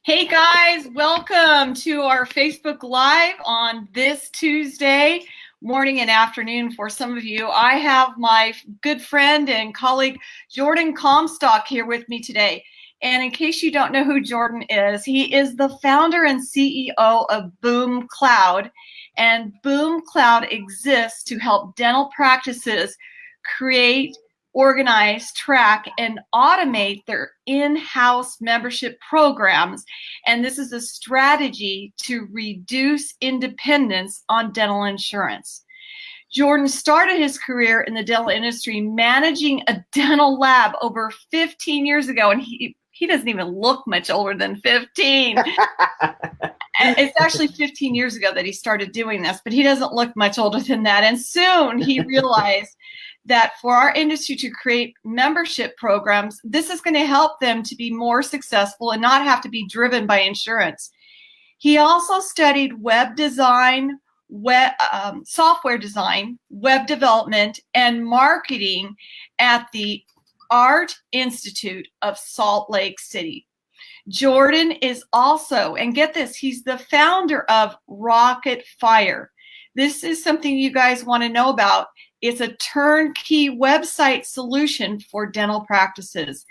Hey guys, welcome to our Facebook Live on this Tuesday morning and afternoon for some of you. I have my good friend and colleague Jordon Comstock here with me today. And in case you don't know who Jordon is, he is the founder and CEO of Boom Cloud. And Boom Cloud exists to help dental practices create, organize, track, and automate their in-house membership programs. And this is a strategy to reduce independence on dental insurance. Jordon started his career in the dental industry managing a dental lab over 15 years ago, and he doesn't even look much older than 15. It's actually 15 years ago that he started doing this, but he doesn't look much older than that. And soon he realized that for our industry to create membership programs, this is going to help them to be more successful and not have to be driven by insurance. He also studied web design, software design, web development, and marketing at the Art Institute of Salt Lake City. Jordon is also, and get this, he's the founder of Rocket Fire. This is something you guys want to know about. It's a turnkey website solution for dental practices.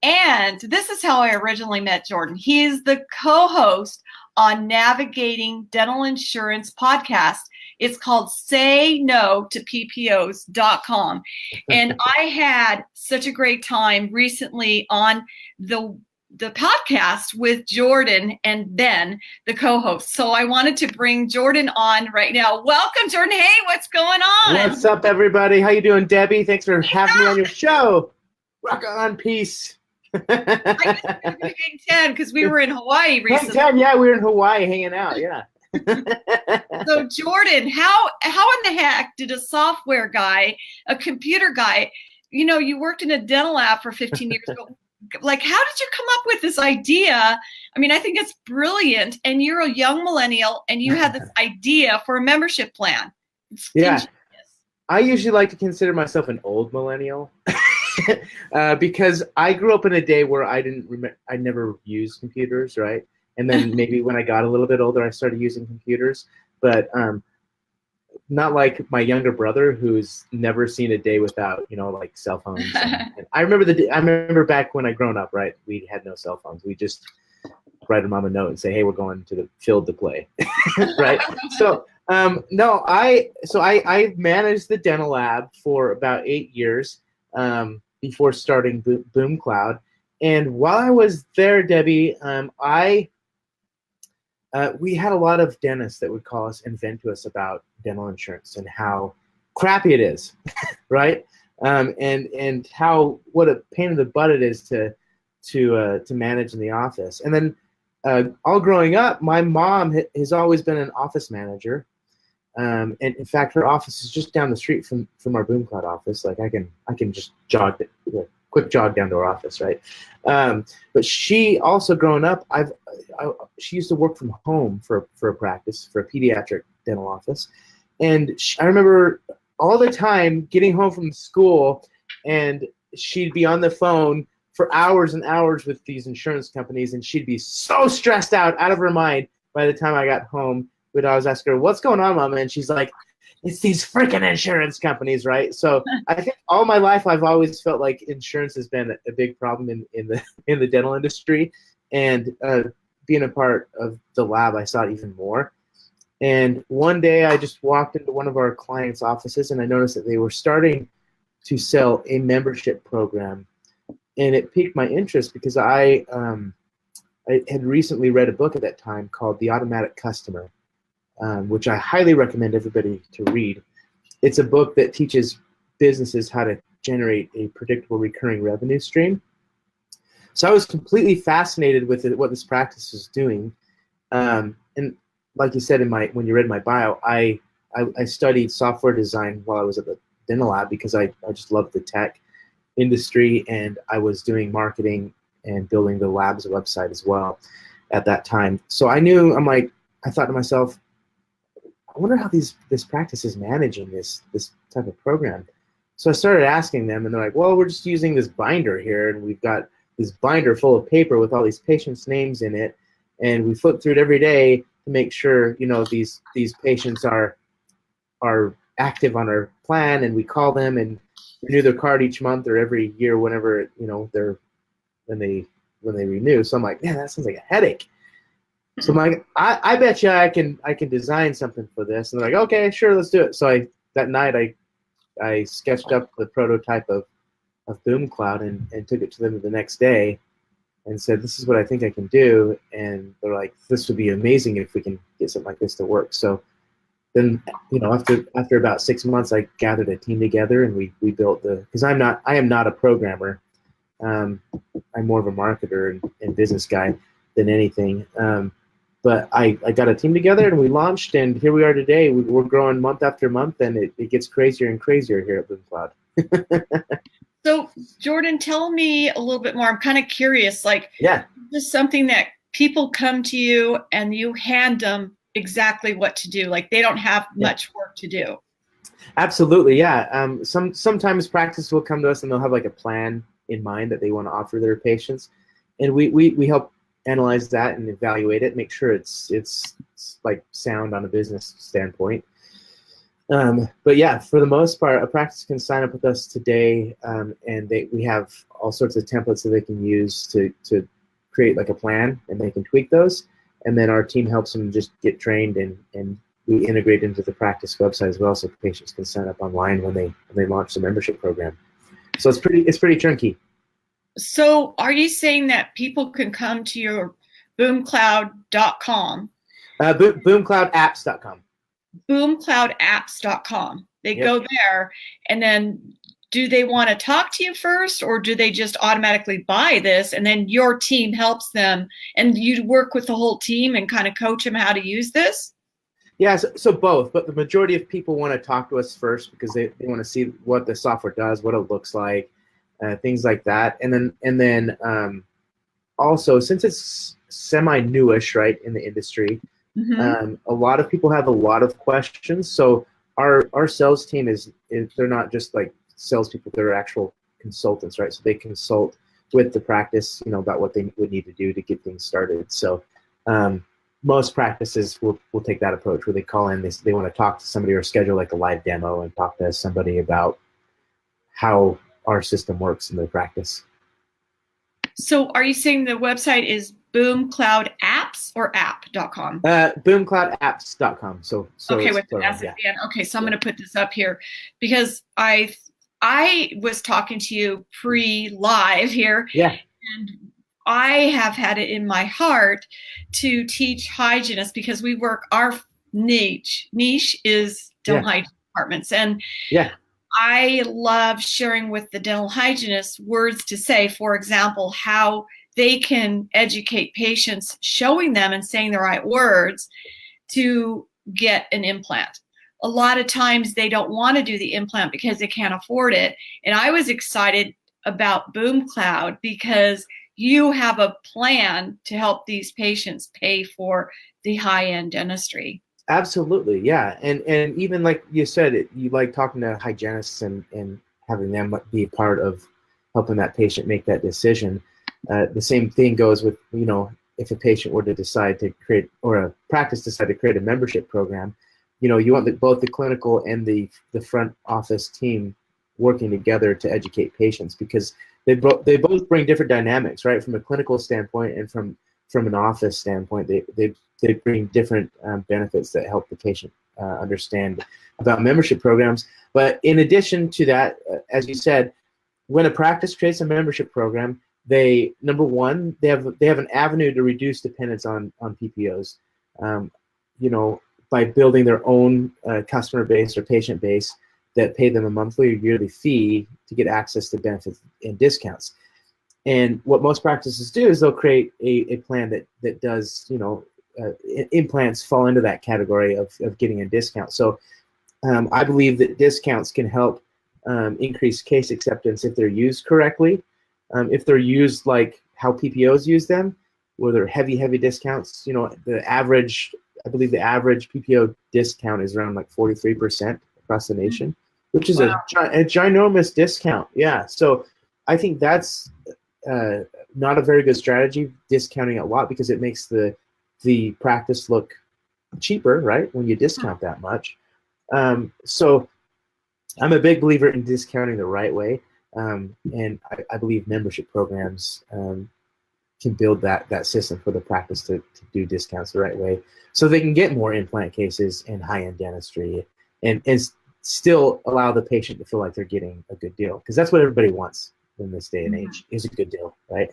And this is how I originally met Jordon. He is the co-host on Navigating Dental Insurance podcast. It's called SayNoToPPOs.com. And I had such a great time recently on the podcast with Jordon and Ben, the co-host. So I wanted to bring Jordon on right now. Welcome, Jordon. Hey, what's going on? What's up, everybody? How you doing, Debbie? Thanks for having me on your show. Rock on, peace. I guess we were doing 10 because we were in Hawaii recently. 10, yeah, we were in Hawaii hanging out, yeah. So Jordon, how in the heck did a software guy, a computer guy, you worked in a dental lab for 15 years ago. Like, how did you come up with this idea? I mean, I think it's brilliant. And you're a young millennial, and you had this idea for a membership plan. Yeah. I usually like to consider myself an old millennial because I grew up in a day where I never used computers, right? And then maybe when I got a little bit older, I started using computers. But not like my younger brother, who's never seen a day without, like cell phones. And I remember back when I grown up, right? We had no cell phones. We just write a mom a note and say, "Hey, we're going to the field to play," right? So I managed the dental lab for about 8 years before starting Boom Cloud. And while I was there, Debbie, we had a lot of dentists that would call us and vent to us about dental insurance and how crappy it is, right? And what a pain in the butt it is to manage in the office. And then all growing up, my mom has always been an office manager, and in fact, her office is just down the street from our Boom Cloud office. Like I can just quick jog down to our office, right? But she also, growing up, she used to work from home for a practice, for a pediatric dental office. And I remember all the time getting home from school, and she'd be on the phone for hours and hours with these insurance companies, and she'd be so stressed out of her mind by the time I got home. But I was asking her, "What's going on, Mama?" And she's like, "It's these freaking insurance companies," right? So I think all my life I've always felt like insurance has been a big problem in the dental industry, and being a part of the lab, I saw it even more. And one day I just walked into one of our clients' offices, and I noticed that they were starting to sell a membership program, and it piqued my interest because I had recently read a book at that time called The Automatic Customer, which I highly recommend everybody to read. It's a book that teaches businesses how to generate a predictable recurring revenue stream. So I was completely fascinated with what this practice was doing. And like you said when you read my bio, I studied software design while I was at the dental lab because I just loved the tech industry, and I was doing marketing and building the lab's website as well at that time. So I thought to myself, I wonder how this practice is managing this type of program. So I started asking them, and they're like, well, we're just using this binder here, and we've got this binder full of paper with all these patients' names in it, and we flip through it every day to make sure, you know, these patients are active on our plan, and we call them and renew their card each month or every year whenever, you know, when they renew. So I'm like, man, that sounds like a headache. So I'm like, I bet you I can design something for this. And they're like, okay, sure, let's do it. So that night I sketched up the prototype of Boom Cloud and took it to them the next day and said, this is what I think I can do. And they're like, this would be amazing if we can get something like this to work. So then, you know, after about 6 months, I gathered a team together and we built because I am not a programmer. I'm more of a marketer and business guy than anything. But I got a team together and we launched, and here we are today. We're growing month after month, and it gets crazier and crazier here at Boom Cloud. So, Jordon, tell me a little bit more. I'm kind of curious. Like, yeah, this is something that people come to you and you hand them exactly what to do. Like, they don't have much work to do. Absolutely, yeah. Sometimes practice will come to us and they'll have like a plan in mind that they want to offer their patients, and we help analyze that and evaluate it, make sure it's like sound on a business standpoint. But yeah, for the most part, a practice can sign up with us today, and we have all sorts of templates that they can use to create like a plan, and they can tweak those, and then our team helps them just get trained, and we integrate into the practice website as well, so patients can sign up online when they launch the membership program. So it's pretty turnkey. So are you saying that people can come to your boomcloud.com? Boomcloudapps.com. Boomcloudapps.com. They go there, and then do they want to talk to you first, or do they just automatically buy this and then your team helps them and you work with the whole team and kind of coach them how to use this? Yeah, so both, but the majority of people want to talk to us first because they want to see what the software does, what it looks like, things like that. And then also, since it's semi-newish, right, in the industry, a lot of people have a lot of questions. So our sales team is they're not just like salespeople, they're actual consultants, right? So they consult with the practice, you know, about what they would need to do to get things started. So most practices will take that approach where they call in, they want to talk to somebody or schedule like a live demo and talk to somebody about how our system works in their practice. So are you saying the website is boomcloudapps or app.com? Boomcloudapps.com. So okay, with the S at the end. Okay, so I'm going to put this up here because I was talking to you pre-live here. Yeah. And I have had it in my heart to teach hygienists because we work, our niche is dental hygiene departments. And I love sharing with the dental hygienists words to say, for example, how they can educate patients, showing them and saying the right words to get an implant. A lot of times they don't want to do the implant because they can't afford it. And I was excited about Boom Cloud because you have a plan to help these patients pay for the high-end dentistry. Absolutely, yeah. And even like you said, you like talking to hygienists and having them be a part of helping that patient make that decision. The same thing goes with, you know, if a patient were to decide to create, or a practice decide to create a membership program, you know, you want both the clinical and the front office team working together to educate patients, because they both bring different dynamics, right? From a clinical standpoint and from an office standpoint, they bring different benefits that help the patient understand about membership programs. But in addition to that, as you said, when a practice creates a membership program, number one, they have an avenue to reduce dependence on PPOs. You know, by building their own customer base or patient base that pay them a monthly or yearly fee to get access to benefits and discounts. And what most practices do is they'll create a plan that does, you know, implants fall into that category of getting a discount. So I believe that discounts can help increase case acceptance if they're used correctly. If they're used like how PPOs use them, where they're heavy discounts, you know, I believe the average PPO discount is around like 43% across the nation, which is a ginormous discount. Yeah, so I think that's not a very good strategy, discounting a lot, because it makes the the practice look cheaper, right, when you discount that much. So I'm a big believer in discounting the right way, and I believe membership programs can build that system for the practice to do discounts the right way, so they can get more implant cases and high-end dentistry, and still allow the patient to feel like they're getting a good deal, because that's what everybody wants in this day and age, is a good deal, right?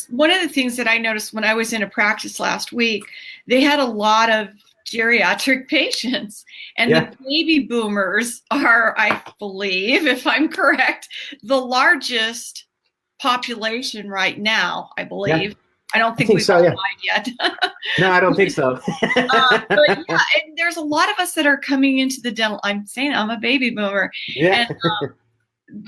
One of the things that I noticed when I was in a practice last week, they had a lot of geriatric patients, and the baby boomers are, I believe, if I'm correct, the largest population right now, I believe. I don't think we've all died yet. No, I don't think so. But yeah, and there's a lot of us that are coming into the dental. I'm saying I'm a baby boomer. Yeah. And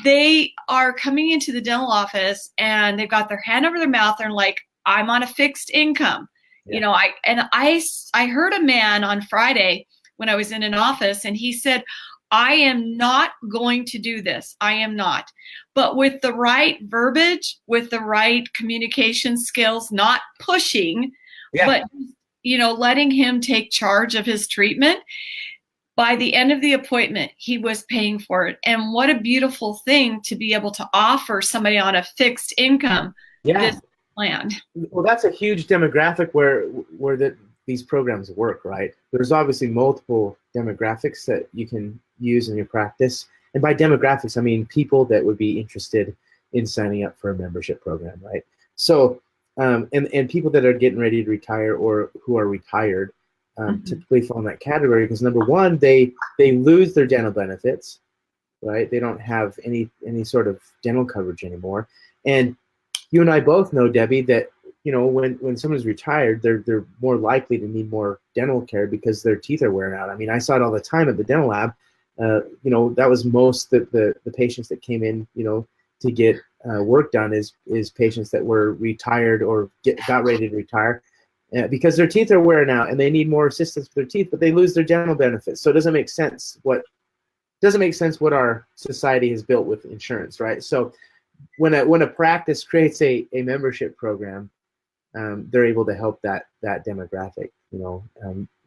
they are coming into the dental office and they've got their hand over their mouth and like, I'm on a fixed income. You know, I heard a man on Friday when I was in an office, and he said, I am not going to do this. I am not. But with the right verbiage, with the right communication skills, not pushing, but, you know, letting him take charge of his treatment. By the end of the appointment, he was paying for it. And what a beautiful thing to be able to offer somebody on a fixed income this plan. Well, that's a huge demographic where these programs work, right? There's obviously multiple demographics that you can use in your practice. And by demographics, I mean people that would be interested in signing up for a membership program, right? So, and people that are getting ready to retire or who are retired typically fall in that category because, number one, they lose their dental benefits, right? They don't have any sort of dental coverage anymore. And you and I both know, Debbie, that you know, when someone's retired, they're more likely to need more dental care because their teeth are wearing out. I mean, I saw it all the time at the dental lab. You know, that was most the patients that came in, you know, to get work done is patients that were retired or got ready to retire because their teeth are wearing out and they need more assistance with their teeth, but they lose their dental benefits. So it doesn't make sense what our society has built with insurance, right? So when a practice creates a membership program, they're able to help that demographic, you know,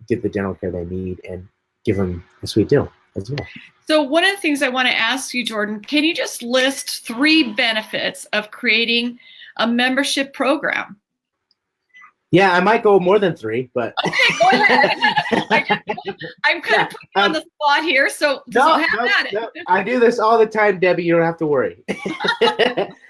get the dental care they need and give them a sweet deal as well. So one of the things I want to ask you, Jordon, can you just list 3 benefits of creating a membership program? Yeah, I might go more than 3, but okay, go ahead. I'm kind of putting you on the spot here, so have at it. No, I do this all the time, Debbie. You don't have to worry.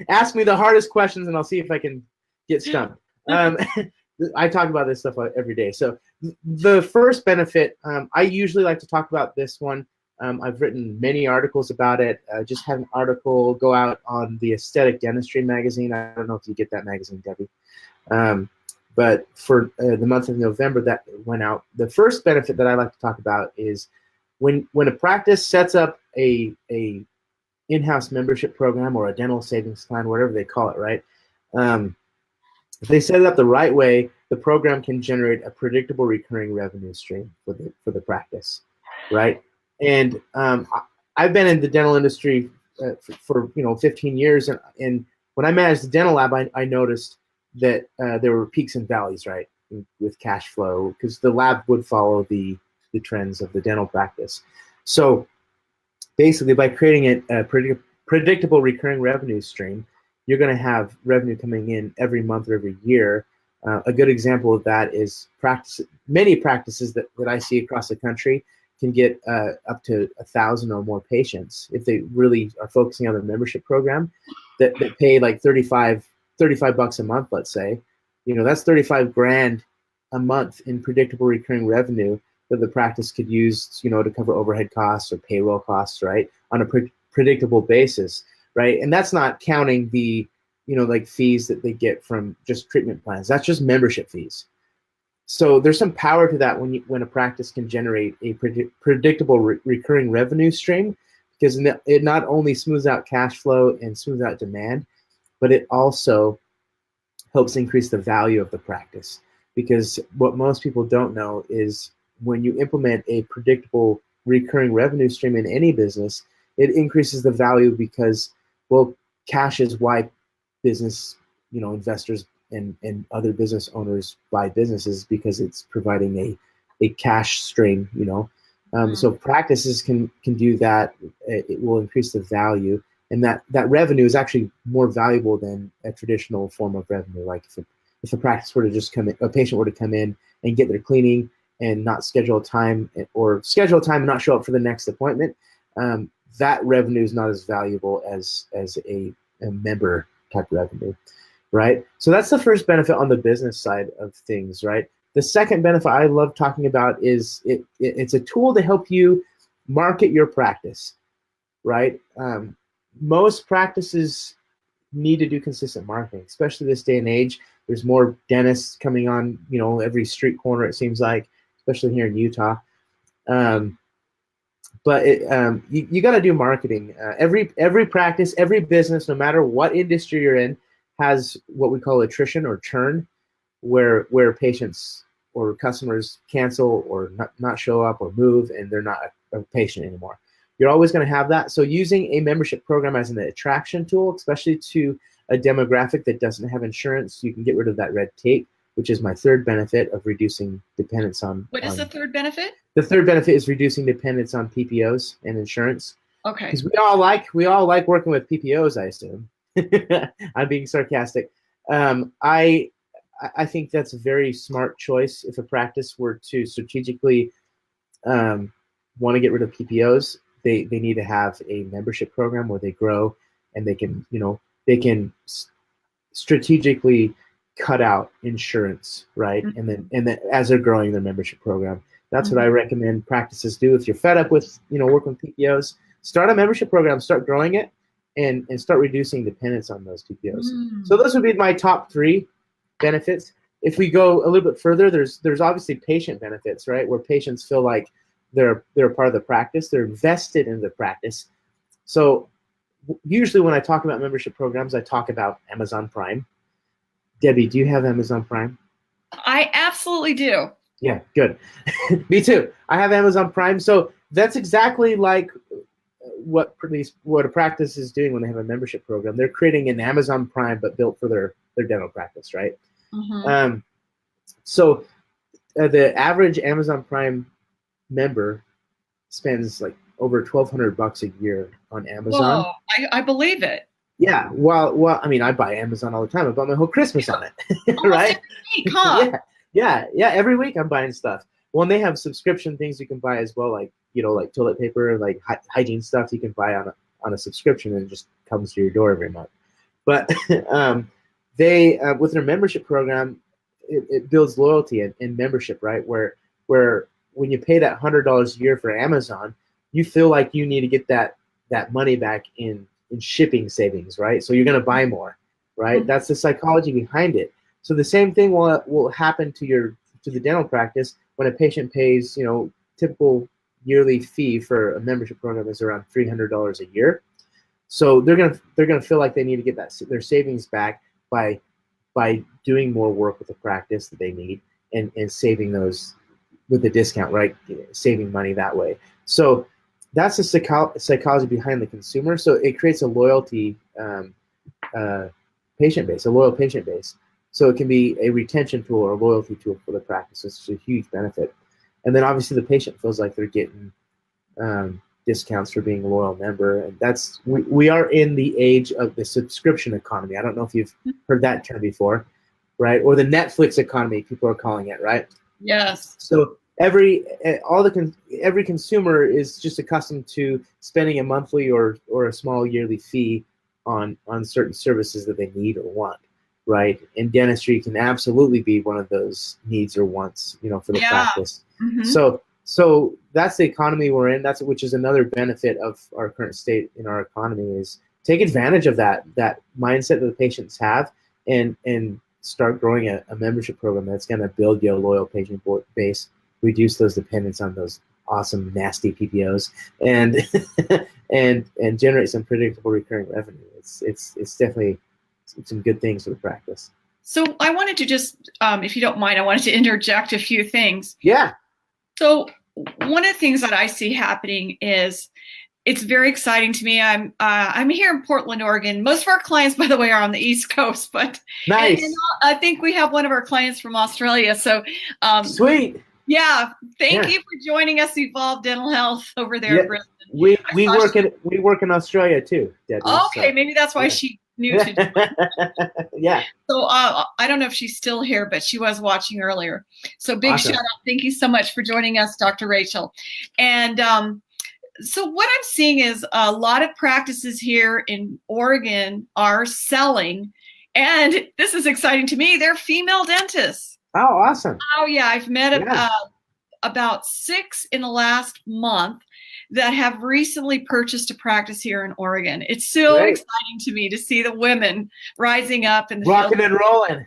Ask me the hardest questions, and I'll see if I can get stumped. I talk about this stuff every day. So the first benefit, I usually like to talk about this one. I've written many articles about it. Just had an article go out on the Aesthetic Dentistry magazine. I don't know if you get that magazine, Debbie. But for the month of November that went out, the first benefit that I like to talk about is when a practice sets up a in-house membership program or a dental savings plan, whatever they call it, right? If they set it up the right way, the program can generate a predictable recurring revenue stream for the practice, right? And I've been in the dental industry for 15 years, and when I managed the dental lab, I noticed that there were peaks and valleys, right, with cash flow, because the lab would follow the trends of the dental practice. So basically, by creating a predictable recurring revenue stream, you're going to have revenue coming in every month or every year. A good example of that is many practices that I see across the country can get up to 1,000 or more patients if they really are focusing on their membership program that pay like $35 a month, let's say. You know, that's 35 grand a month in predictable recurring revenue that the practice could use, you know, to cover overhead costs or payroll costs, right, on a predictable basis, right? And that's not counting the, you know, like fees that they get from just treatment plans. That's just membership fees. So there's some power to that when a practice can generate a predictable recurring revenue stream, because it not only smooths out cash flow and smooths out demand, but it also helps increase the value of the practice. Because what most people don't know is when you implement a predictable recurring revenue stream in any business, it increases the value because, well, cash is why business, you know, investors and other business owners buy businesses because it's providing a cash stream, So practices can do that. It will increase the value, and that revenue is actually more valuable than a traditional form of revenue. Like if a practice were to just come in, a patient were to come in and get their cleaning and not schedule a time, or schedule a time and not show up for the next appointment, that revenue is not as valuable as a member type revenue, right? So that's the first benefit on the business side of things, right? The second benefit I love talking about is it's a tool to help you market your practice, right? Most practices need to do consistent marketing, especially this day and age. There's more dentists coming on, every street corner, it seems like, especially here in Utah. But you got to do marketing. Every practice, every business, no matter what industry you're in, has what we call attrition or churn, where patients or customers cancel or not show up or move, and they're not a patient anymore. You're always going to have that. So using a membership program as an attraction tool, especially to a demographic that doesn't have insurance, you can get rid of that red tape, which is my third benefit of reducing dependence on. What is the third benefit? The third benefit is reducing dependence on PPOs and insurance. Okay. Because we all like working with PPOs, I assume. I'm being sarcastic. I think that's a very smart choice. If a practice were to strategically want to get rid of PPOs, they need to have a membership program where they grow and they can strategically cut out insurance, right? Mm-hmm. And then as they're growing their membership program, that's what I recommend practices do. If you're fed up with working with PPOs, start a membership program, start growing it, and start reducing dependence on those PPOs. So those would be my top three benefits. If we go a little bit further, there's obviously patient benefits, right? Where patients feel like they're a part of the practice, they're invested in the practice. So usually when I talk about membership programs, I talk about Amazon Prime. Debbie, do you have Amazon Prime? I absolutely do. Yeah, good. Me too. I have Amazon Prime. So that's exactly like what a practice is doing when they have a membership program. They're creating an Amazon Prime, but built for their dental practice, right? Mm-hmm. So the average Amazon Prime member spends like over $1,200 a year on Amazon. Whoa, I believe it. Yeah. Well, I mean, I buy Amazon all the time. I bought my whole Christmas on it, right? Every week, huh? Yeah. Every week I'm buying stuff. Well, and they have subscription things you can buy as well, like like toilet paper, like hygiene stuff you can buy on a subscription, and it just comes to your door every month. But they with their membership program, it builds loyalty and membership, right? Where when you pay that $100 a year for Amazon, you feel like you need to get that money back in shipping savings, right? So you're going to buy more, right? Mm-hmm. That's the psychology behind it. So the same thing will happen to the dental practice when a patient pays, typical yearly fee for a membership program is around $300 a year. So they're gonna feel like they need to get their savings back by doing more work with the practice that they need and saving those with the discount, right? Saving money that way. So that's the psychology behind the consumer. So it creates a loyalty patient base, a loyal patient base. So it can be a retention tool or a loyalty tool for the practice. It's a huge benefit. And then obviously the patient feels like they're getting discounts for being a loyal member. And that's we are in the age of the subscription economy. I don't know if you've heard that term before, right? Or the Netflix economy, people are calling it, right? Yes. So every consumer is just accustomed to spending a monthly or a small yearly fee on certain services that they need or want, right? And dentistry can absolutely be one of those needs or wants, for the practice. Mm-hmm. So that's the economy we're in. Which is another benefit of our current state in our economy is take advantage of that mindset that the patients have and start growing a membership program that's going to build you a loyal patient base, reduce those dependence on those awesome, nasty PPOs, and and generate some predictable recurring revenue. It's definitely some good things for the practice. So I wanted to just, if you don't mind, I wanted to interject a few things. Yeah. So one of the things that I see happening is It's very exciting to me. I'm here in Portland, Oregon. Most of our clients, by the way, are on the East Coast, but Nice. and I think we have one of our clients from Australia. So Sweet. yeah, thank Yeah. you for joining us, Evolve Dental Health over there in Brisbane. We work in Australia too, Debbie. Okay, so. maybe that's why she knew to. Yeah. So I don't know if she's still here, but she was watching earlier. So big Awesome. shout out. Thank you so much for joining us, Dr. Rachel. And so what I'm seeing is a lot of practices here in Oregon are selling, and this is exciting to me. They're female dentists. Oh, awesome. Oh yeah, I've met about 6 in the last month that have recently purchased a practice here in Oregon. It's so exciting to me to see the women rising up in the rocking and rolling.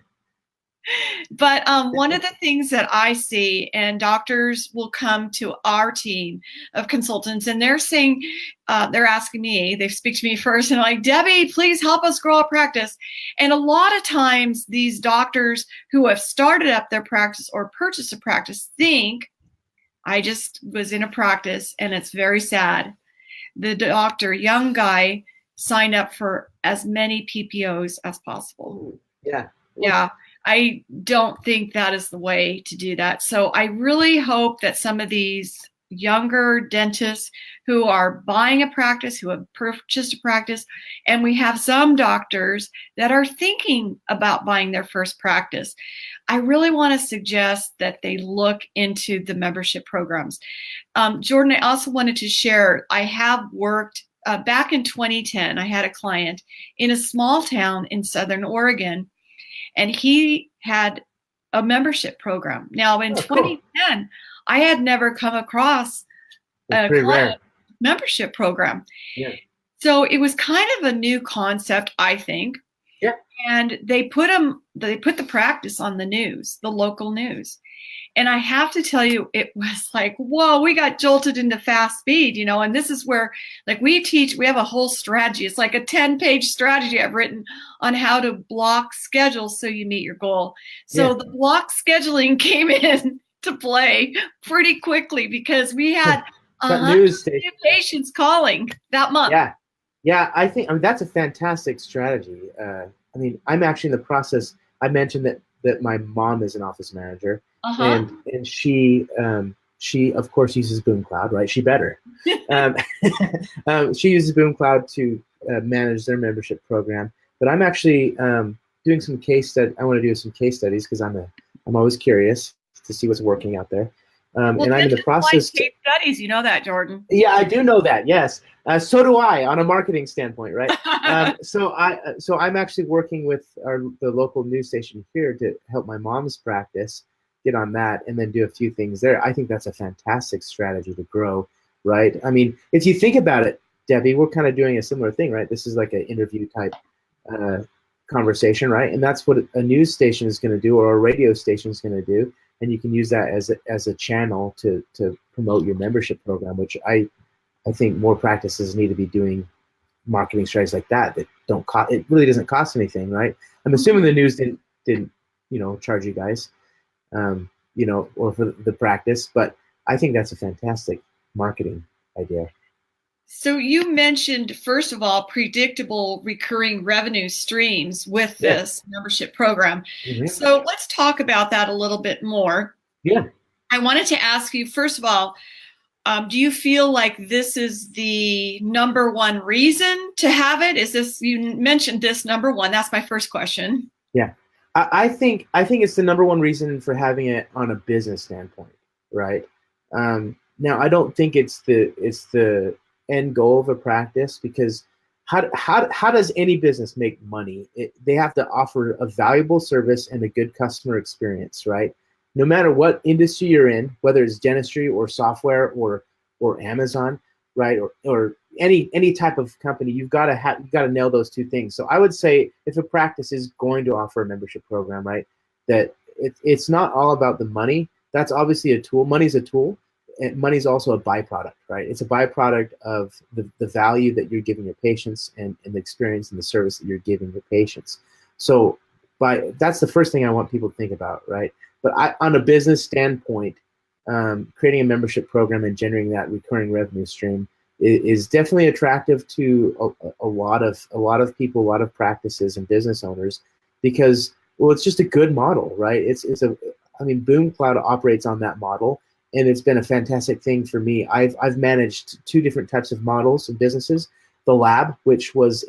But one of the things that I see, and doctors will come to our team of consultants, and they're saying, they're asking me, they speak to me first, and like, Debbie, please help us grow a practice. And a lot of times these doctors who have started up their practice or purchased a practice think, I just was in a practice, and it's very sad. The doctor, young guy, signed up for as many PPOs as possible. Yeah. Yeah. I don't think that is the way to do that. So I really hope that some of these younger dentists who are buying a practice, who have purchased a practice, and we have some doctors that are thinking about buying their first practice, I really want to suggest that they look into the membership programs. Jordon, I also wanted to share, I have worked back in 2010, I had a client in a small town in Southern Oregon, and he had a membership program. Now in 2010, I had never come across a client membership program. Yeah. So it was kind of a new concept, I think. Yeah. And they put the practice on the news, the local news. And I have to tell you, it was like, whoa, we got jolted into fast speed, and this is where, like, we have a whole strategy. It's like a 10-page strategy I've written on how to block schedules so you meet your goal. So the block scheduling came in to play pretty quickly because we had 100 new patients calling that month. Yeah, I think that's a fantastic strategy. I'm actually in the process. I mentioned that my mom is an office manager. And she of course uses BoomCloud, right? She better. She uses BoomCloud to manage their membership program. But I'm actually doing some case study. I want to do some case studies because I'm always curious to see what's working out there. And I'm in the process. Case studies, you know that, Jordon. Yeah, I do know that. Yes, so do I on a marketing standpoint, right? So I'm actually working with the local news station here to help my mom's practice get on that, and then do a few things there. I think that's a fantastic strategy to grow, right? I mean, if you think about it, Debbie, we're kind of doing a similar thing, right? This is like an interview type conversation, right? And that's what a news station is going to do, or a radio station is going to do. And you can use that as a channel to promote your membership program, which I think more practices need to be doing marketing strategies like that don't cost. It really doesn't cost anything, right? I'm assuming the news didn't charge you guys, or for the practice, but I think that's a fantastic marketing idea. So you mentioned, first of all, predictable recurring revenue streams with this membership program. Mm-hmm. So let's talk about that a little bit more. Yeah. I wanted to ask you, first of all, do you feel like this is the number one reason to have it? You mentioned this number one. That's my first question. Yeah. I think it's the number one reason for having it on a business standpoint, right? Now, I don't think it's the end goal of a practice, because how does any business make money? They have to offer a valuable service and a good customer experience, right? No matter what industry you're in, whether it's dentistry or software or Amazon, right, or any type of company, you've got to nail those two things. So I would say if a practice is going to offer a membership program, right, that it's not all about the money. That's obviously a tool. Money's a tool. And money's also a byproduct, right? It's a byproduct of the value that you're giving your patients and the experience and the service that you're giving your patients. So that's the first thing I want people to think about, right? But on a business standpoint, creating a membership program and generating that recurring revenue stream, is definitely attractive to a lot of people, a lot of practices and business owners, because, well, it's just a good model, right? I mean, Boom Cloud operates on that model, and it's been a fantastic thing for me. I've managed two different types of models and businesses. The lab, which was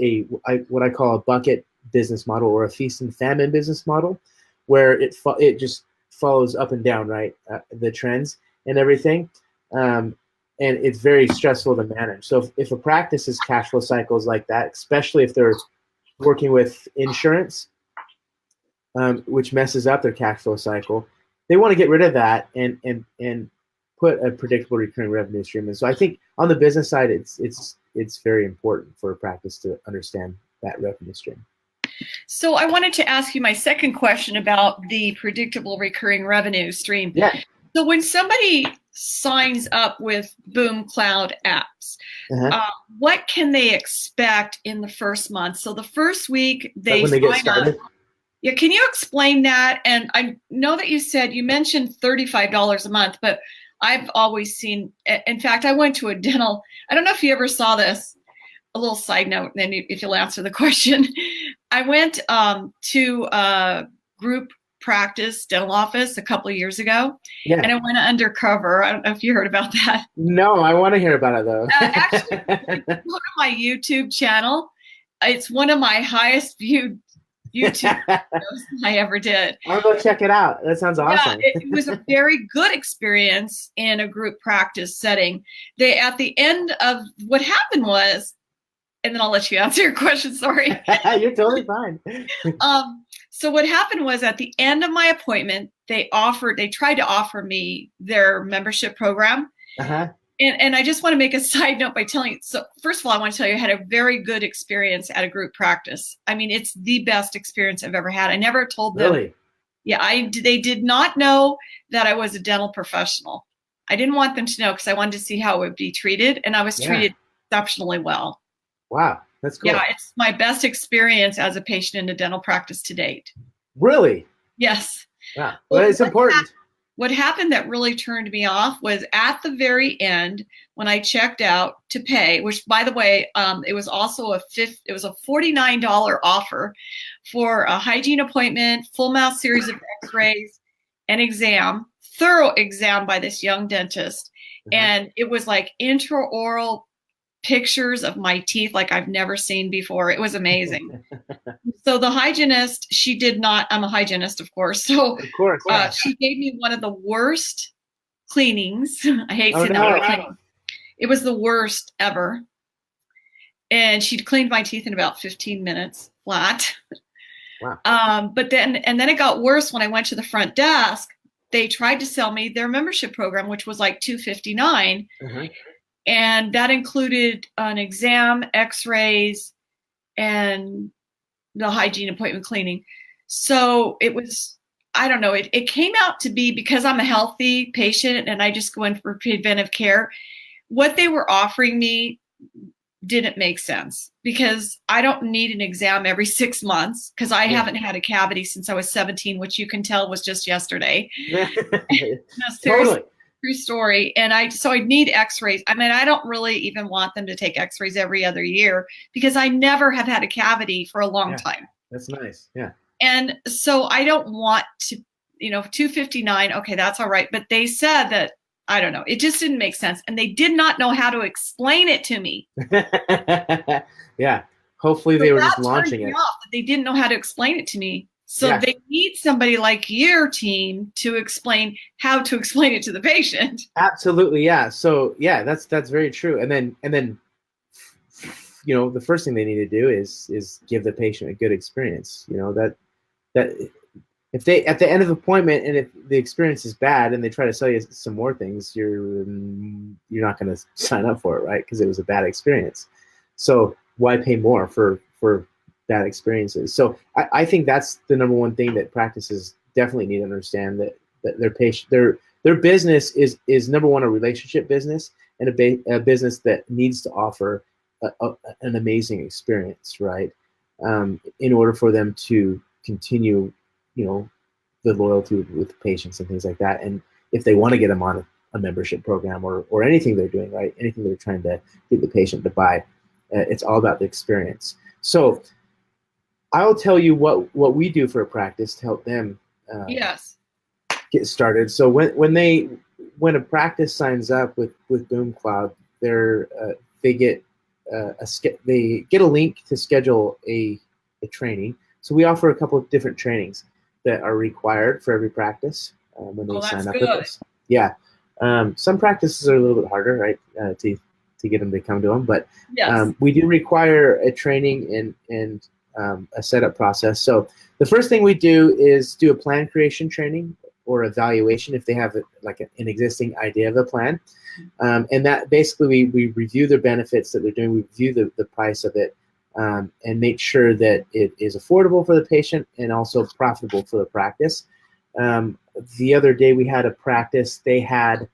what I call a bucket business model, or a feast and famine business model, where it just follows up and down, right, the trends and everything, and it's very stressful to manage. So if a practice has cash flow cycles like that, especially if they're working with insurance, which messes up their cash flow cycle, they want to get rid of that and put a predictable recurring revenue stream. And so I think on the business side, it's very important for a practice to understand that revenue stream. So I wanted to ask you my second question about the predictable recurring revenue stream. Yeah. So when somebody signs up with Boom Cloud apps, what can they expect in the first month? So the first week when they get started. Yeah, can you explain that? And I know that you mentioned $35 a month, but I've always seen, in fact, I went to a dental, I don't know if you ever saw this, a little side note, then if you'll answer the question. I went to a group practice dental office a couple of years ago, and I went undercover. I don't know if you heard about that. No, I want to hear about it though. Actually, go to my YouTube channel. It's one of my highest viewed YouTube videos I ever did. I'll go check it out. That sounds awesome. Yeah, it was a very good experience in a group practice setting. At the end of what happened was, and then I'll let you answer your question. Sorry. You're totally fine. So what happened was, at the end of my appointment, they tried to offer me their membership program. And I just want to make a side note by telling you. So first of all, I want to tell you, I had a very good experience at a group practice. I mean, it's the best experience I've ever had. I never told them. Really? Yeah, they did not know that I was a dental professional. I didn't want them to know because I wanted to see how it would be treated, and I was treated exceptionally well. Wow, that's cool. Yeah, it's my best experience as a patient in a dental practice to date. Really? Yes. Wow. Well, it's important. What happened that really turned me off was at the very end when I checked out to pay, which, by the way, it was also a $49 offer for a hygiene appointment, full mouth series of X-rays, an exam, thorough exam by this young dentist, and it was like intraoral pictures of my teeth like I've never seen before. It was amazing. So the hygienist, I'm a hygienist, of course. So she gave me one of the worst cleanings. I hate saying that word cleaning. It was the worst ever. And she cleaned my teeth in about 15 minutes flat. Wow. But then it got worse when I went to the front desk. They tried to sell me their membership program, which was like $259. And that included an exam, X-rays, and the hygiene appointment cleaning. So it was, I don't know, it came out to be, because I'm a healthy patient and I just go in for preventive care, what they were offering me didn't make sense, because I don't need an exam every 6 months, because I haven't had a cavity since I was 17, which you can tell was just yesterday. No, seriously. True story. And I need X-rays. I mean, I don't really even want them to take X-rays every other year, because I never have had a cavity for a long time. That's nice. Yeah. And so I don't want to, $259. Okay, that's all right. But they said that, I don't know, it just didn't make sense. And they did not know how to explain it to me. Yeah. Hopefully they were just launching it. They didn't know how to explain it to me. So they need somebody like your team to explain how to explain it to the patient. Absolutely, yeah. So that's very true. And then the first thing they need to do is give the patient a good experience. That if they, at the end of the appointment, and if the experience is bad and they try to sell you some more things, you're not going to sign up for it, right? Because it was a bad experience. So why pay more for bad experiences? So I think that's the number one thing that practices definitely need to understand, that their patient, their business is number one, a relationship business, and a business that needs to offer an amazing experience, right? In order for them to continue, the loyalty with patients and things like that. And if they want to get them on a membership program or anything they're doing, right? Anything they're trying to get the patient to buy. It's all about the experience. So I'll tell you what we do for a practice to help them Yes. get started. So when a practice signs up with Boom Cloud, they get a link to schedule a training. So we offer a couple of different trainings that are required for every practice when they sign up with us. Yeah. Some practices are a little bit harder, right, to get them to come to them, but Yes. we do require a training and a setup process. So the first thing we do is do a plan creation training or evaluation if they have an existing idea of a plan. And that basically we review the benefits that they're doing, we review the price of it, and make sure that it is affordable for the patient and also profitable for the practice. The other day we had a practice, they had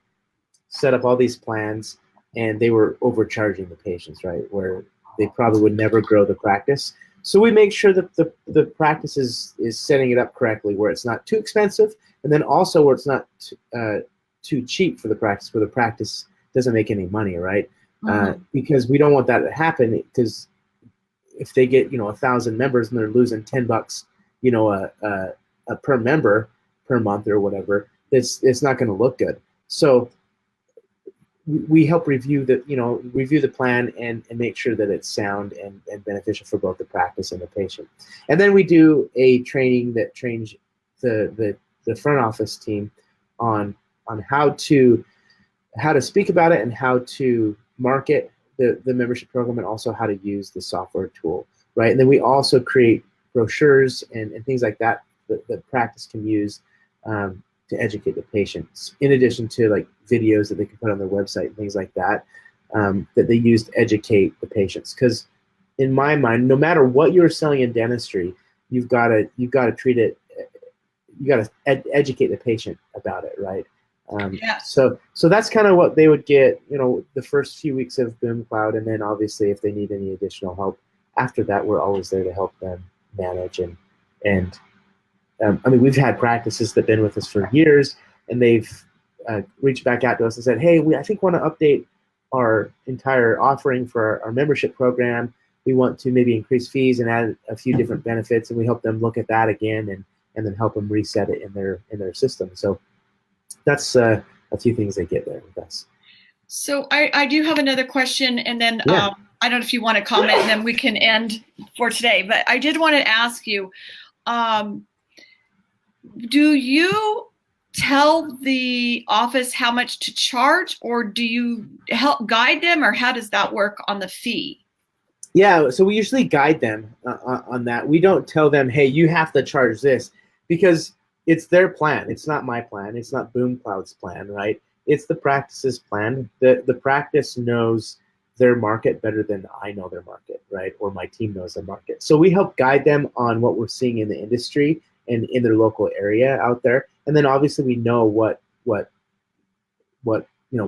set up all these plans and they were overcharging the patients, right, where they probably would never grow the practice. So we make sure that the practice is setting it up correctly, where it's not too expensive, and then also where it's not too cheap for the practice, where the practice doesn't make any money, right? Because we don't want that to happen, because if they get 1,000 members and they're losing $10, per member per month or whatever, it's not going to look good. So we help review the plan and make sure that it's sound and beneficial for both the practice and the patient. And then we do a training that trains the front office team on how to speak about it and how to market the membership program, and also how to use the software tool, right? And then we also create brochures and things like that the practice can use to educate the patients, in addition to like videos that they can put on their website and things like that, that they use to educate the patients. Because in my mind, no matter what you're selling in dentistry, you've got to treat it, you got to educate the patient about it, right? So that's kind of what they would get, the first few weeks of Boom Cloud, and then obviously if they need any additional help after that, we're always there to help them manage and we've had practices that have been with us for years, and they've reached back out to us and said, hey, I think want to update our entire offering for our membership program. We want to maybe increase fees and add a few different benefits, and we help them look at that again and then help them reset it in their system. So that's a few things they get there with us. So I do have another question, and then Yeah. I don't know if you want to comment, and then we can end for today. But I did want to ask you, do you tell the office how much to charge, or do you help guide them, or how does that work on the fee? Yeah, so we usually guide them on that. We don't tell them, hey, you have to charge this, because it's their plan. It's not my plan. It's not Boom Cloud's plan, right? It's the practice's plan. The practice knows their market better than I know their market, right? Or my team knows their market. So we help guide them on what we're seeing in the industry and in their local area out there. And then obviously we know what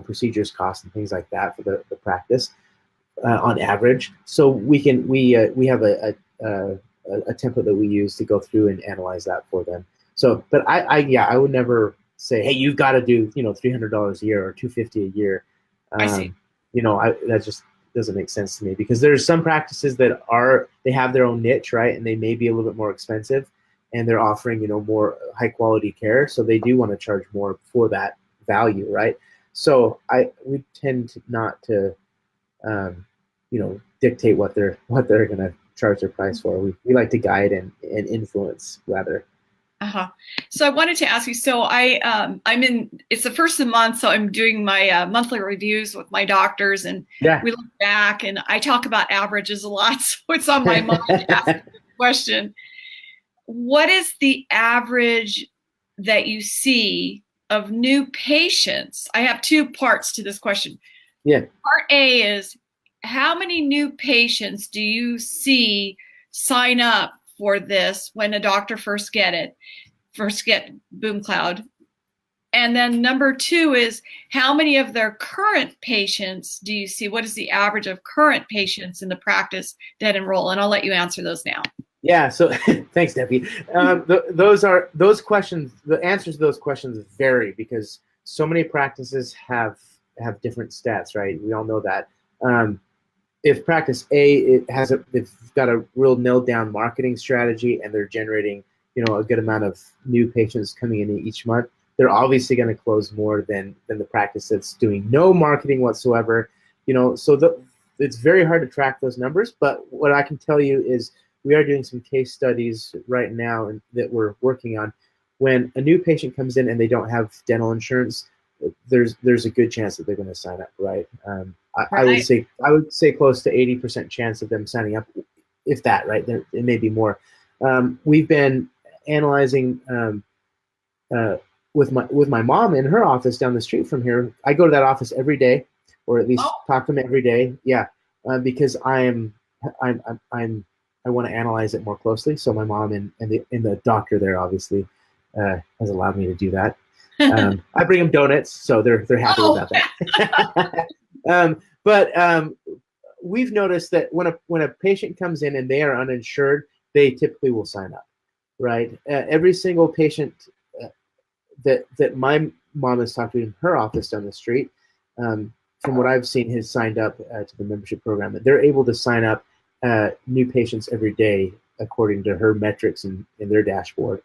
procedures cost and things like that for the practice on average. So we have a template that we use to go through and analyze that for them. So, but I would never say, hey, you've got to do $300 a year or $250 a year. I see. That just doesn't make sense to me, because there's some practices that they have their own niche, right? And they may be a little bit more expensive, and they're offering, more high quality care. So they do want to charge more for that value, right? So we tend not to, dictate what they're going to charge their price for. We like to guide and influence rather. So I wanted to ask you, so it's the first of the month, so I'm doing my monthly reviews with my doctors, and we look back, and I talk about averages a lot, so it's on my mind to ask the question. What is the average that you see of new patients? I have two parts to this question. Yeah. Part A is, how many new patients do you see sign up for this when a doctor first get Boom Cloud? And then number two is, how many of their current patients do you see? What is the average of current patients in the practice that enroll? And I'll let you answer those now. Yeah. So thanks, Debbie. Those questions. The answers to those questions vary, because so many practices have different stats, right? We all know that. If practice A they've got a real nailed down marketing strategy and they're generating, a good amount of new patients coming in each month, they're obviously going to close more than the practice that's doing no marketing whatsoever. It's very hard to track those numbers. But what I can tell you is we are doing some case studies right now that we're working on. When a new patient comes in and they don't have dental insurance, there's a good chance that they're going to sign up, right? I would say close to 80% chance of them signing up, if that, right? It may be more. We've been analyzing with my mom in her office down the street from here. I go to that office every day, or at least talk to them every day. Yeah, because I want to analyze it more closely. So my mom and the doctor there obviously has allowed me to do that. I bring them donuts, so they're happy about that. But we've noticed that when a patient comes in and they are uninsured, they typically will sign up, right? Every single patient that my mom has talked to in her office down the street, from what I've seen, has signed up to the membership program. They're able to sign up new patients every day according to her metrics in their dashboard,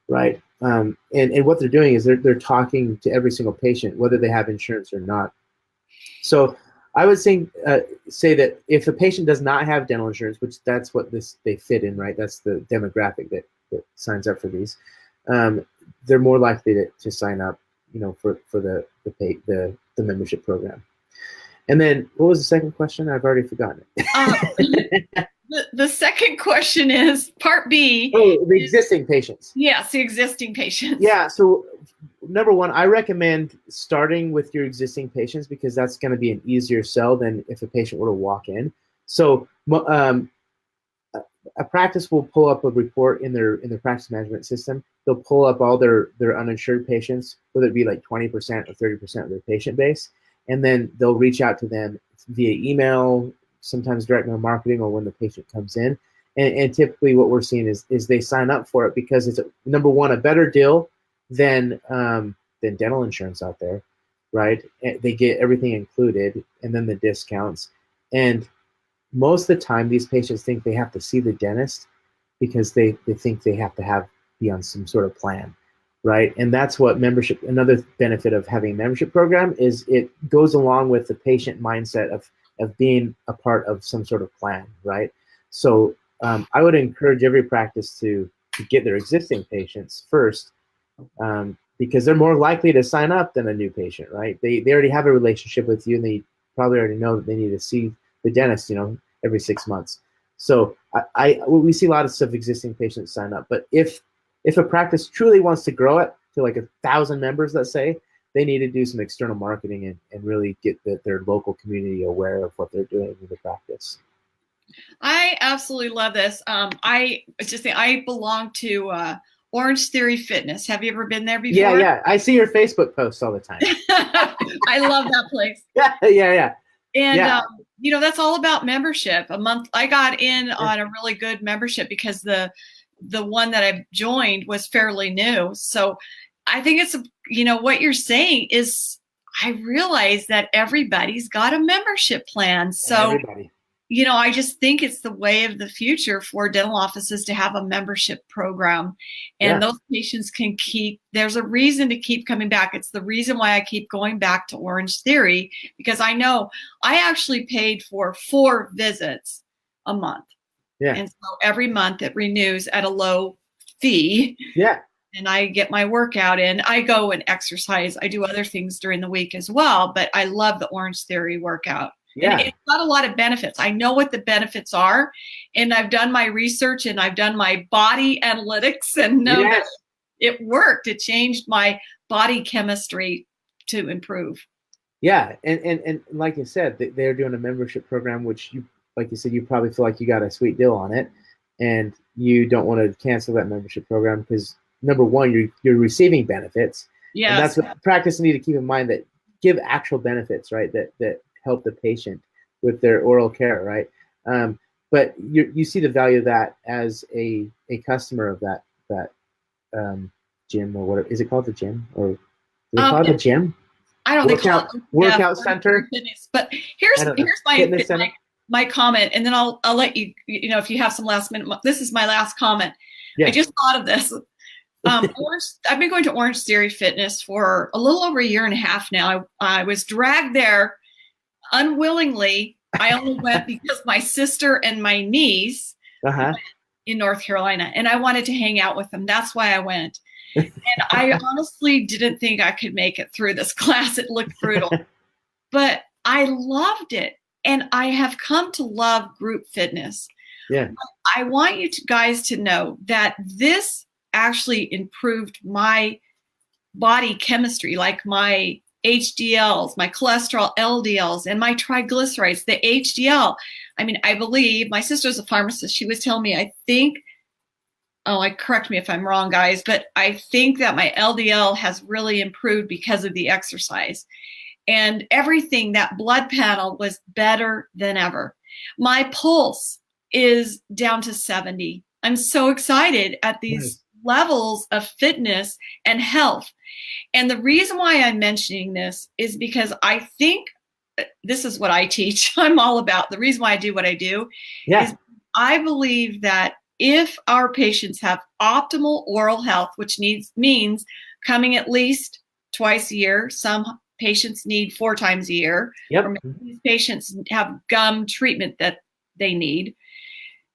right? And what they're doing is they're talking to every single patient, whether they have insurance or not. So I would say that if a patient does not have dental insurance, which that's what they fit in, right? That's the demographic that signs up for these. They're more likely to sign up, for the membership program. And then what was the second question? I've already forgotten it. The second question is part B. Oh, the existing patients. Yes, the existing patients. Yeah. So number one, I recommend starting with your existing patients because that's going to be an easier sell than if a patient were to walk in. So a practice will pull up a report in their practice management system. They'll pull up all their uninsured patients, whether it be like 20% or 30% of their patient base, and then they'll reach out to them via email, sometimes direct mail marketing, or when the patient comes in. And typically what we're seeing is they sign up for it because it's number one, a better deal than dental insurance out there, right? They get everything included, and then the discounts. And most of the time, these patients think they have to see the dentist because they think they have to be on some sort of plan, right? And that's what membership. Another benefit of having a membership program is it goes along with the patient mindset of being a part of some sort of plan, right? So I would encourage every practice to get their existing patients first, because they're more likely to sign up than a new patient, right? They already have a relationship with you, and they probably already know that they need to see the dentist, every 6 months. So we see a lot of existing patients sign up. But if a practice truly wants to grow it to like 1,000 members, let's say, they need to do some external marketing and really get their local community aware of what they're doing in the practice. I absolutely love this. I belong to Orange Theory Fitness. Have you ever been there before? Yeah. I see your Facebook posts all the time. I love that place. Yeah. And that's all about membership. A month I got in on a really good membership because the one that I joined was fairly new. So I think it's what you're saying is I realize that everybody's got a membership plan. So everybody. I just think it's the way of the future for dental offices to have a membership program, and those patients there's a reason to keep coming back. It's the reason why I keep going back to Orange Theory, because I know I actually paid for 4 visits a month. Yeah. And so every month it renews at a low fee. Yeah. And I get my workout in. I go and exercise. I do other things during the week as well, but I love the Orange Theory workout. Yeah. And it's got a lot of benefits. I know what the benefits are, and I've done my research and I've done my body analytics and know that it worked. It changed my body chemistry to improve. Yeah. And like you said, they're doing a membership program, which like you said, you probably feel like you got a sweet deal on it, and you don't want to cancel that membership program because number one, you're receiving benefits. Yeah. And that's what practice need to keep in mind, that give actual benefits, right? That help the patient with their oral care, right? But you see the value of that as a customer of that gym, or what is it called, the gym? Or Do they call it a gym? I don't think workout center. Fitness. But here's my comment, and then I'll let you, if you have some last minute. This is my last comment. Yeah. I just thought of this. I've been going to Orange Theory Fitness for a little over a year and a half now. I was dragged there unwillingly. I only went because my sister and my niece went in North Carolina, and I wanted to hang out with them. That's why I went. And I honestly didn't think I could make it through this class. It looked brutal, but I loved it. And I have come to love group fitness. Yeah. I want you guys to know that this actually improved my body chemistry, like my HDLs, my cholesterol LDLs, and my triglycerides, the HDL. I mean, I believe my sister's a pharmacist. She was telling me, I think, correct me if I'm wrong, guys, but I think that my LDL has really improved because of the exercise. And everything, that blood panel was better than ever. My pulse is down to 70. I'm so excited at these levels of fitness and health. And the reason why I'm mentioning this is because I think this is what I teach. I'm all about the reason why I do what I do. Is I believe that if our patients have optimal oral health, which means coming at least twice a year, some patients need 4 times a year, or maybe these patients have gum treatment that they need,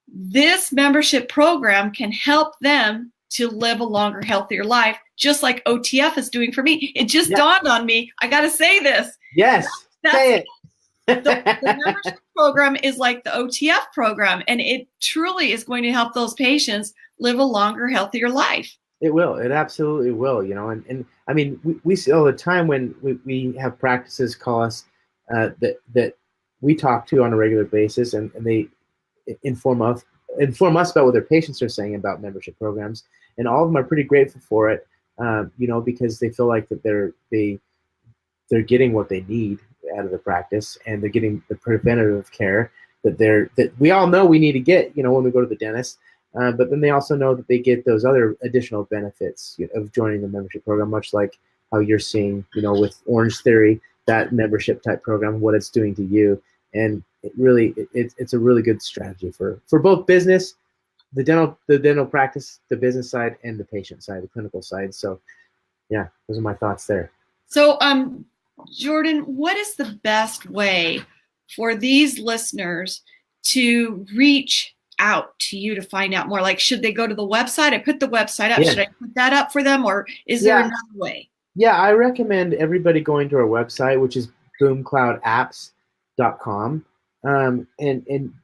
this membership program can help them to live a longer, healthier life, just like OTF is doing for me. It just dawned on me. I got to say this. Yes, say it. The membership program is like the OTF program, and it truly is going to help those patients live a longer, healthier life. It will. It absolutely will. And I mean, we see all the time when we have practices call us that we talk to on a regular basis, and they inform us about what their patients are saying about membership programs, and all of them are pretty grateful for it, because they feel like that they're getting what they need out of the practice, and they're getting the preventative care that we all know we need to get, when we go to the dentist. But then they also know that they get those other additional benefits of joining the membership program, much like how you're seeing, with Orange Theory, that membership type program, what it's doing to you. And it's a really good strategy for both business, the dental practice, the business side, and the patient side, the clinical side. So yeah, those are my thoughts there. So Jordon, what is the best way for these listeners to reach out to you to find out more? Like, should they go to the website? I put the website up. Yeah. Should I put that up for them, or is there another way? Yeah, I recommend everybody going to our website, which is boomcloudapps.com. And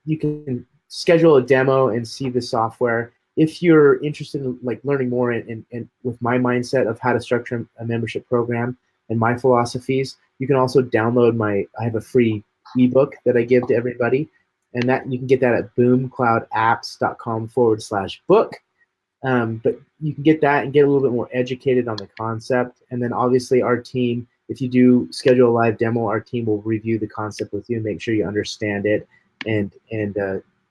you can schedule a demo and see the software. If you're interested in learning more and with my mindset of how to structure a membership program and my philosophies, you can also download I have a free ebook that I give to everybody. And that you can get that at boomcloudapps.com/book. But you can get that and get a little bit more educated on the concept. And then obviously our team, if you do schedule a live demo, our team will review the concept with you and make sure you understand it and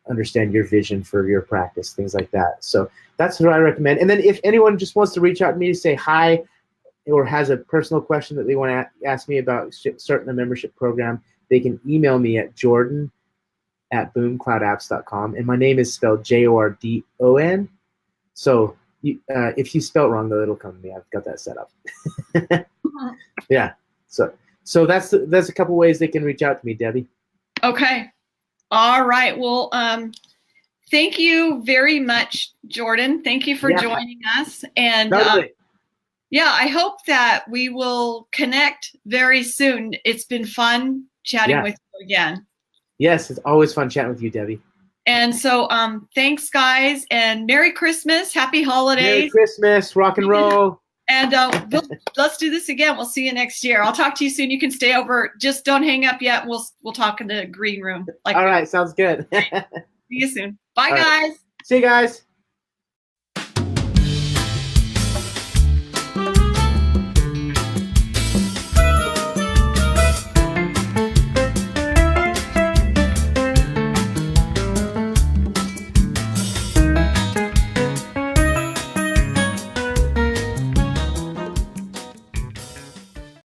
understand your vision for your practice, things like that. So that's what I recommend. And then if anyone just wants to reach out to me to say hi or has a personal question that they want to ask me about starting a membership program, they can email me at jordan@boomcloudapps.com, and my name is spelled Jordon. So if you spell it wrong, though, it'll come to me. I've got that set up. Yeah. So that's a couple ways they can reach out to me, Debbie. Okay. All right. Well, thank you very much, Jordon. Thank you for joining us. And I hope that we will connect very soon. It's been fun chatting with you again. Yes, it's always fun chatting with you, Debbie. And so thanks, guys, and Merry Christmas, Happy Holidays. Merry Christmas, rock and roll. And let's do this again. We'll see you next year. I'll talk to you soon. You can stay over. Just don't hang up yet. We'll talk in the green room. All right, sounds good. See you soon. Bye, guys. See you guys.